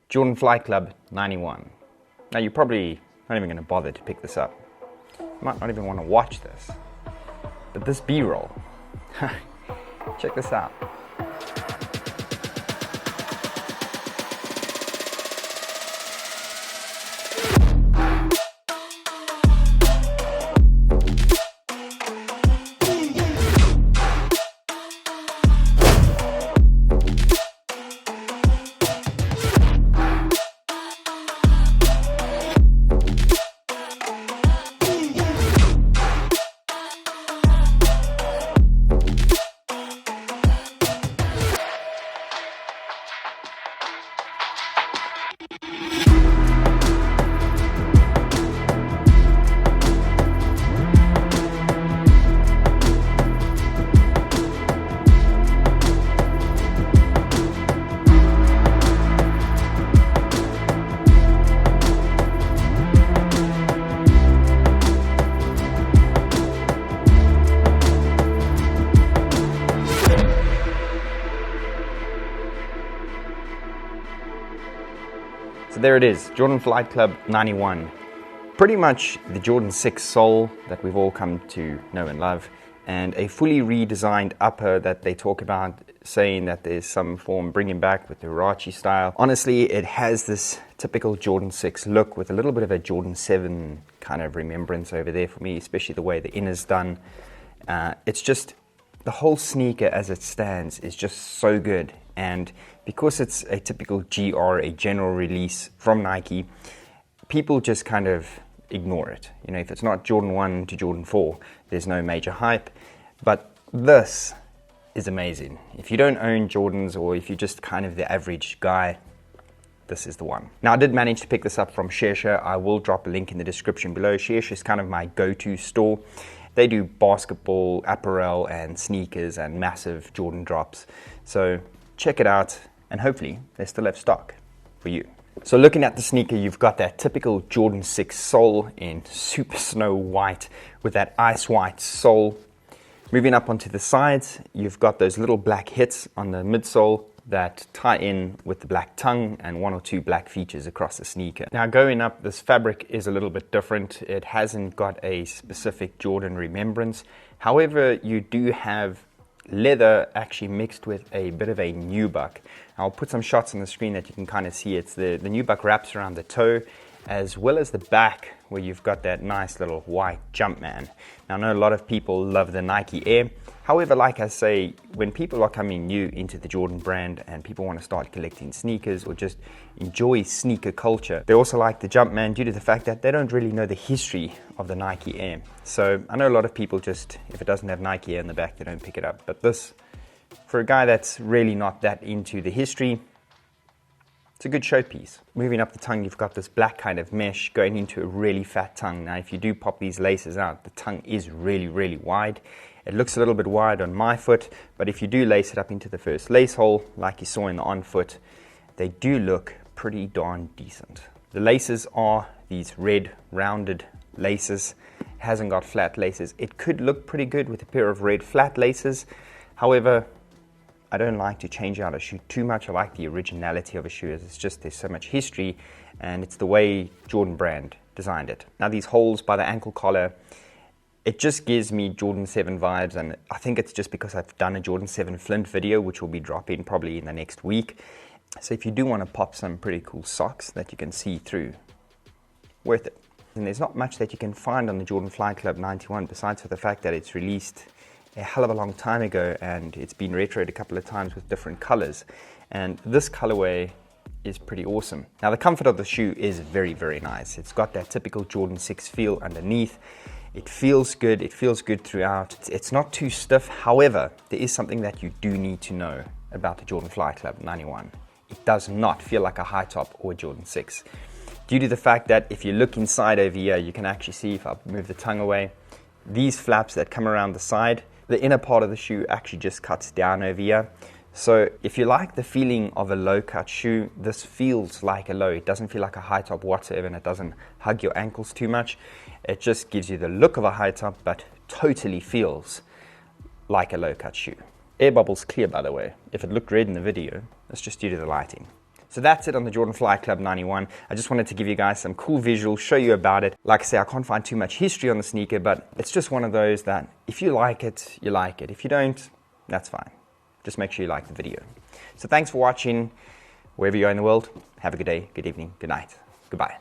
Jordan Flight Club 91. Now you're probably not even going to bother to pick this up. You might not even want to watch this. But this B-roll, check this out. So there it is, Jordan Flight Club 91. Pretty much the Jordan 6 sole that we've all come to know and love, and a fully redesigned upper that they talk about, saying that there's some form bringing back with the Huarache style. Honestly, it has this typical Jordan 6 look with a little bit of a Jordan 7 kind of remembrance over there for me, especially the way the inner's done. It's just, the whole sneaker as it stands is just so good. And because it's a typical GR, a general release from Nike, people just kind of ignore it. You know, if it's not Jordan 1 to Jordan 4, there's no major hype. But this is amazing. If you don't own Jordans, or if you're just kind of the average guy, this is the one. Now, I did manage to pick this up from Shesha. I will drop a link in the description below. Shesha is kind of my go-to store. They do basketball, apparel, and sneakers, and massive Jordan drops. So check it out, and hopefully they still have stock for you. So looking at the sneaker, you've got that typical Jordan 6 sole in super snow white with that ice white sole. Moving up onto the sides, you've got those little black hits on the midsole that tie in with the black tongue and one or two black features across the sneaker. Now going up, this fabric is a little bit different. It hasn't got a specific Jordan remembrance. However, you do have leather actually mixed with a bit of a nubuck. I'll put some shots on the screen that you can kind of see. It's the nubuck wraps around the toe, as well as the back, where you've got that nice little white Jumpman. Now, I know a lot of people love the Nike Air. However, like I say, when people are coming new into the Jordan brand and people want to start collecting sneakers or just enjoy sneaker culture, they also like the Jumpman due to the fact that they don't really know the history of the Nike Air. So I know a lot of people just, if it doesn't have Nike Air in the back, they don't pick it up. But this, for a guy that's really not that into the history, it's a good showpiece. Moving up the tongue, you've got this black kind of mesh going into a really fat tongue. Now, if you do pop these laces out, the tongue is really, really wide. It looks a little bit wide on my foot, but if you do lace it up into the first lace hole, like you saw in the on foot, they do look pretty darn decent. The laces are these red rounded laces. It hasn't got flat laces. It could look pretty good with a pair of red flat laces. However, I don't like to change out a shoe too much. I like the originality of a shoe. It's just, there's so much history, and it's the way Jordan brand designed it. Now, these holes by the ankle collar, it just gives me Jordan 7 vibes, and I think it's just because I've done a Jordan 7 Flint video, which will be dropping probably in the next week. So if you do want to pop some pretty cool socks that you can see through, worth it. And there's not much that you can find on the Jordan Flight Club 91 besides for the fact that it's released a hell of a long time ago, and it's been retroed a couple of times with different colors. And this colorway is pretty awesome. Now, the comfort of the shoe is very, very nice. It's got that typical Jordan 6 feel underneath. It feels good. It feels good throughout. It's not too stiff. However, there is something that you do need to know about the Jordan Flight Club 91. It does not feel like a high top or a Jordan 6. Due to the fact that if you look inside over here, you can actually see, if I move the tongue away, these flaps that come around the side, the inner part of the shoe actually just cuts down over here. So if you like the feeling of a low cut shoe, this feels like a low. It doesn't feel like a high top whatsoever, and it doesn't hug your ankles too much. It just gives you the look of a high top, but totally feels like a low cut shoe. Air bubble's clear, by the way. If it looked red in the video, that's just due to the lighting. So that's it on the Jordan Flight Club 91. I just wanted to give you guys some cool visuals, show you about it. Like I say, I can't find too much history on the sneaker, but it's just one of those that if you like it, you like it. If you don't, that's fine. Just make sure you like the video. So thanks for watching. Wherever you are in the world, have a good day, good evening, good night. Goodbye.